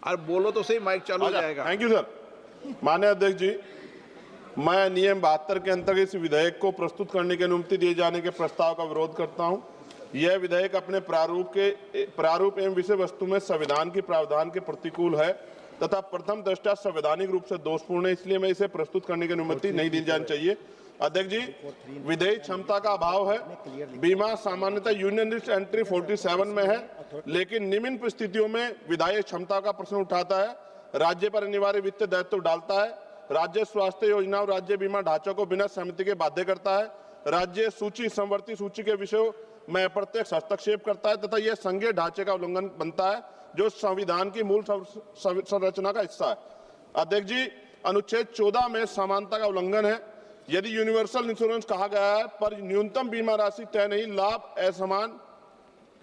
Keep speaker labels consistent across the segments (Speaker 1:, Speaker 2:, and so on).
Speaker 1: और बोलो तो सही, माइक चालू हो जाएगा।
Speaker 2: Thank you sir. माननीय अध्यक्ष जी, मैं नियम 72 के अंतर्गत इस विधेयक को प्रस्तुत करने की अनुमति दिए जाने के प्रस्ताव का विरोध करता हूं। यह विधेयक अपने प्रारूप एवं विषय वस्तु में संविधान के प्रावधान के प्रतिकूल है तथा प्रथम दृष्टया संवैधानिक रूप से दोषपूर्ण है, इसलिए मैं इसे प्रस्तुत करने की अनुमति नहीं दी जानी चाहिए। अध्यक्ष जी, विधेयक क्षमता का अभाव है। बीमा सामान्यतः यूनियन लिस्ट एंट्री 47 में है, लेकिन निम्न परिस्थितियों में विधायक क्षमता का प्रश्न उठाता है, राज्य पर अनिवार्य वित्तीय दायित्व डालता है, राज्य स्वास्थ्य योजना और राज्य बीमा ढांचों को बिना सहमति के बाध्य करता है, राज्य सूची समवर्ती सूची के विषयों में अप्रत्यक्ष हस्तक्षेप करता है तथा यह संघीय ढांचे का उल्लंघन बनता है जो संविधान की मूल संरचना का हिस्सा है। अध्यक्ष जी, अनुच्छेद 14 में समानता का उल्लंघन है। यदि यूनिवर्सल इंश्योरेंस कहा गया है पर न्यूनतम बीमा राशि तय नहीं, लाभ असमान,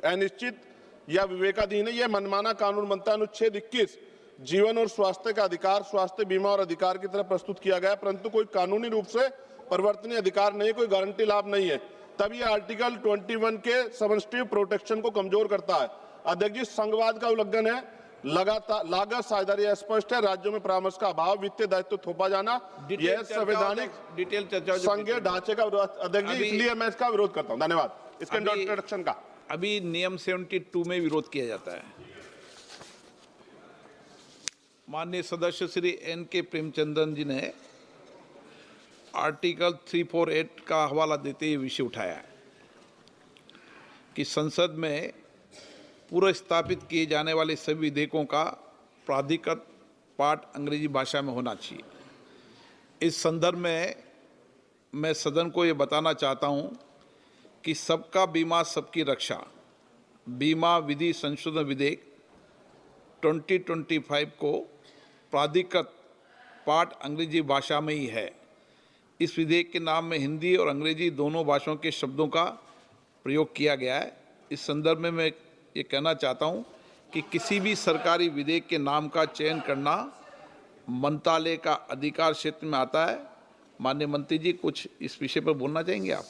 Speaker 2: अनिश्चित या विवेकाधीन है, यह मनमाना कानून बनता है। अनुच्छेद 21 जीवन और स्वास्थ्य का अधिकार स्वास्थ्य बीमा और अधिकार की तरह प्रस्तुत किया गया है, परंतु कोई कानूनी रूप से परिवर्तनीय अधिकार नहीं, कोई गारंटी लाभ नहीं है, तब यह आर्टिकल 21 के सबस्टिट्यूटिव प्रोटेक्शन को कमजोर करता है। अध्यक्ष जी, संघवाद का उल्लंघन है। लगातार लागत साझेदारी स्पष्ट है, राज्यों में परामर्श का अभाव, वित्तीय दायित्व थोपा जाना, यह संवैधानिक
Speaker 1: डिटेल चर्चा
Speaker 2: संघीय ढांचे का विरोध। अध्यक्ष जी, इसलिए मैं इसका विरोध करता हूं। धन्यवाद। इसके इंट्रोडक्शन का
Speaker 1: अभी नियम 72 में विरोध किया जाता है। माननीय सदस्य श्री N.K. प्रेमचंद्रन जी ने आर्टिकल 348 का हवाला देते हुए विषय उठाया है कि संसद में पूर्व स्थापित किए जाने वाले सभी विधेयकों का प्राधिकृत पाठ अंग्रेजी भाषा में होना चाहिए। इस संदर्भ में मैं सदन को ये बताना चाहता हूँ कि सबका बीमा सबकी रक्षा बीमा विधि संशोधन विधेयक 2025 को प्राधिकृत पाठ अंग्रेजी भाषा में ही है। इस विधेयक के नाम में हिंदी और अंग्रेजी दोनों भाषाओं के शब्दों का प्रयोग किया गया है। इस संदर्भ में मैं ये कहना चाहता हूँ कि किसी भी सरकारी विधेयक के नाम का चयन करना मंत्रालय का अधिकार क्षेत्र में आता है। माननीय मंत्री जी, कुछ इस विषय पर बोलना चाहेंगे आप?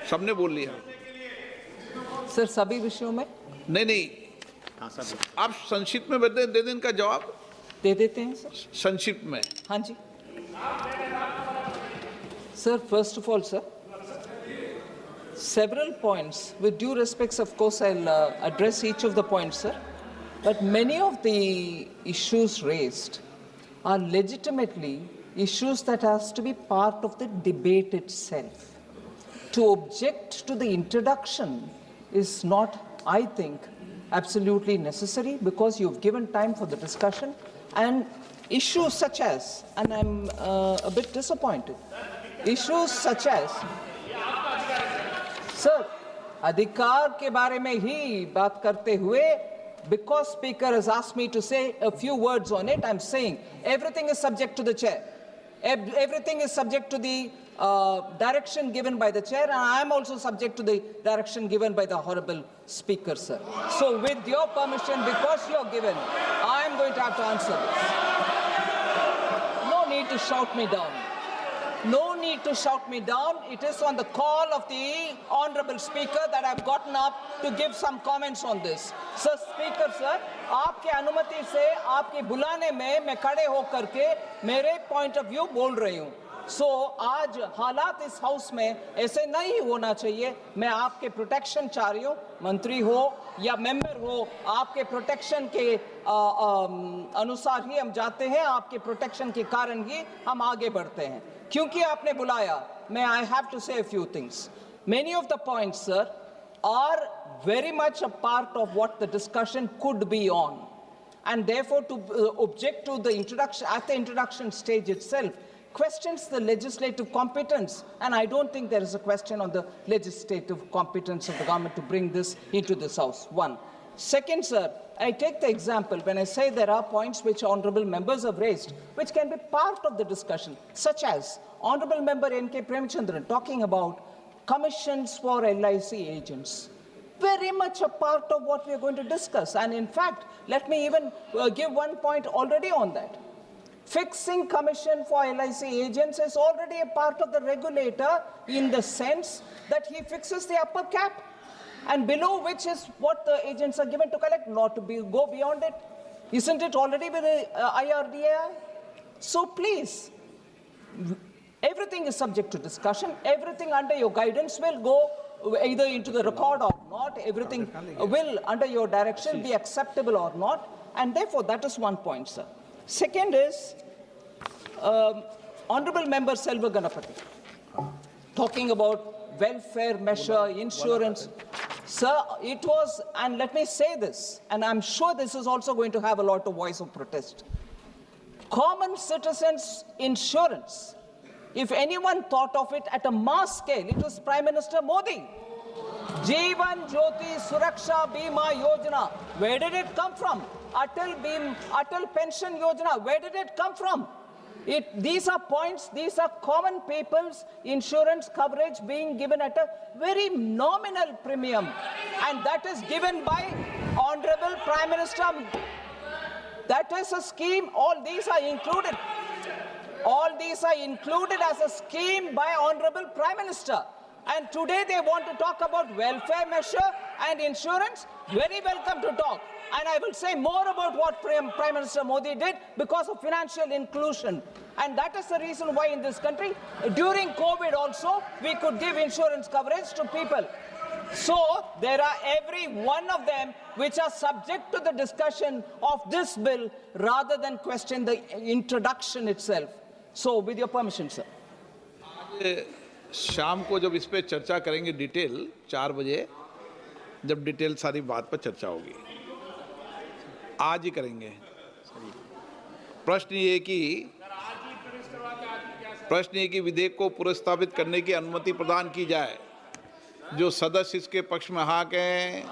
Speaker 1: सबने बोल लिया
Speaker 3: सर, सभी विषयों में
Speaker 1: नहीं, आप संक्षिप्त में दे दें इनका जवाब।
Speaker 3: दे देते हैं सर,
Speaker 1: संक्षिप्त में।
Speaker 3: हाँ जी sir. First of all sir, several points, with due respects of course I'll address each of the points sir, but many of the issues raised are legitimately issues that has to be part of the debate itself. To object to the introduction is not, I think, absolutely necessary, because you've given time for the discussion, and issues such as, and I'm a bit disappointed, issues such as sir, अधिकार के बारे में ही बात करते हुए, because speaker has asked me to say a few words on it, I'm saying everything is subject to the chair. Everything is subject to the direction given by the chair, and I am also subject to the direction given by the honorable speaker, sir. So with your permission, because you're given, I am going to have to answer this. No need to shout me down. No need to shout me down. It is on the call of the honorable speaker that I've gotten up to give some comments on this. Sir, speaker sir, आपके अनुमति से आपके बुलाने में मैं खड़े होकर के मेरे पॉइंट ऑफ व्यू बोल रही हूँ। आज हालात इस हाउस में ऐसे नहीं होना चाहिए। मैं आपके प्रोटेक्शन चाह रही हूँ, मंत्री हो या मेंबर हो, आपके प्रोटेक्शन के अनुसार ही हम जाते हैं, आपके प्रोटेक्शन के कारण ही हम आगे बढ़ते हैं। क्योंकि आपने बुलाया, मैं I have to say a few things. Many of the points, sir, are very much a part of what the discussion could be on, and therefore to object to the introduction at the introduction stage itself questions the legislative competence, and I don't think there is a question on the legislative competence of the government to bring this into this house. One. Second, sir, I take the example when I say there are points which honorable members have raised which can be part of the discussion, such as honorable member N.K. Premchandran talking about commissions for LIC agents. Very much a part of what we are going to discuss, and in fact, let me even give one point already on that. Fixing commission for LIC agents is already a part of the regulator in the sense that he fixes the upper cap. and below which is what the agents are given to collect, not to go beyond it. Isn't it already with the IRDAI? So please, everything is subject to discussion. Everything under your guidance will go either into the record or not. Everything will, under your direction, be acceptable or not. And therefore, that is one point, sir. Second is, Honorable Member Selva Ganapathy, talking about welfare measure, insurance. Sir, it was, and let me say this, and I'm sure this is also going to have a lot of voice of protest. Common citizens' insurance, if anyone thought of it at a mass scale, it was Prime Minister Modi. Jeevan Jyoti Suraksha Bima Yojana, where did it come from? Atal Pension Yojana, where did it come from? These are points, these are common people's insurance coverage being given at a very nominal premium. And that is given by Honorable Prime Minister. That is a scheme, all these are included. All these are included as a scheme by Honorable Prime Minister. And today they want to talk about welfare measure and insurance. Very welcome to talk. And I will say more about what Prime Minister Modi did because of financial inclusion. And that is the reason why in this country, during COVID also, we could give insurance coverage to people. So there are every one of them which are subject to the discussion of this bill rather than question the introduction itself. So with your permission, sir.
Speaker 1: शाम को जब इस पे चर्चा करेंगे detail 4 बजे, जब detail सारी बात पर चर्चा होगी, आज ही करेंगे। प्रश्न ये कि विधेयक को पुरस्तावित करने की अनुमति प्रदान की जाए। जो सदस्य इसके पक्ष में हाँ कहें,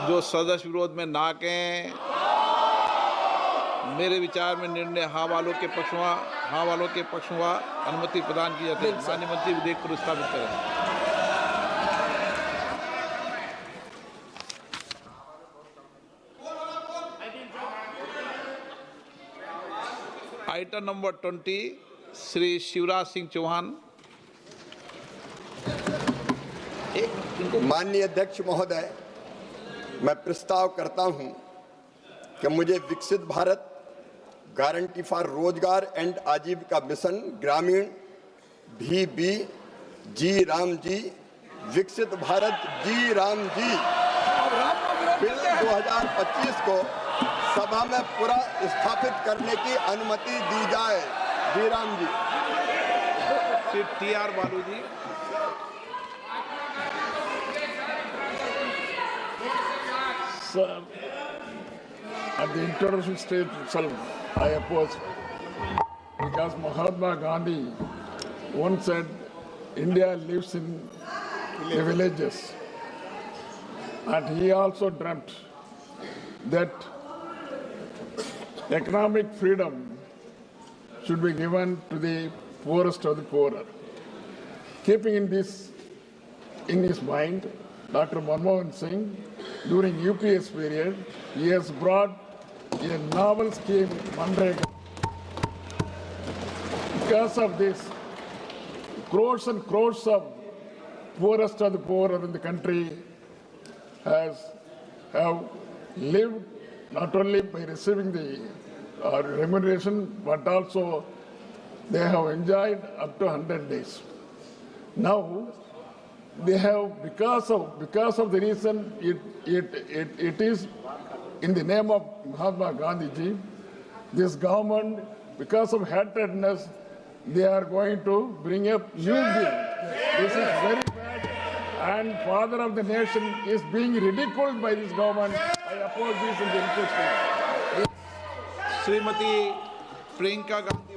Speaker 1: जो सदस्य विरोध में ना कहें। मेरे विचार में निर्णय हाँ वालों के पक्ष में अनुमति प्रदान की जाती है। माननीय मंत्री विधेयक प्रस्तावित करें। Item number 20 Shri Shivraj Singh Chouhan.
Speaker 4: माननीय अध्यक्ष महोदय, मैं प्रस्ताव करता हूं कि मुझे विकसित भारत गारंटी फॉर रोजगार एंड आजीविका मिशन ग्रामीण VB जी राम जी विकसित भारत जी राम जी बिल 2025 को सभा में पूरा स्थापित करने की अनुमति दी जाए। जी राम जी।
Speaker 1: श्री TR बालू जी।
Speaker 5: Sir, at the introduction stage itself, I oppose because Mahatma Gandhi once said, India lives in the villages. And he also dreamt that economic freedom should be given to the poorest of the poorer. Keeping in his mind, Dr. Manmohan Singh, during UPS period, he has brought a novel scheme, Manrega. Because of this, crores and crores of poorest of the poorer in the country have lived not only by receiving the remuneration, but also they have enjoyed up to 100 days. Now, they have, because of the reason it is in the name of Mahatma Gandhi ji, this government, because of hatredness, they are going to bring up new bill. This is very bad, and father of the nation is being ridiculed by this government. I oppose this in the interest of
Speaker 1: Shrimati Priyanka Gandhi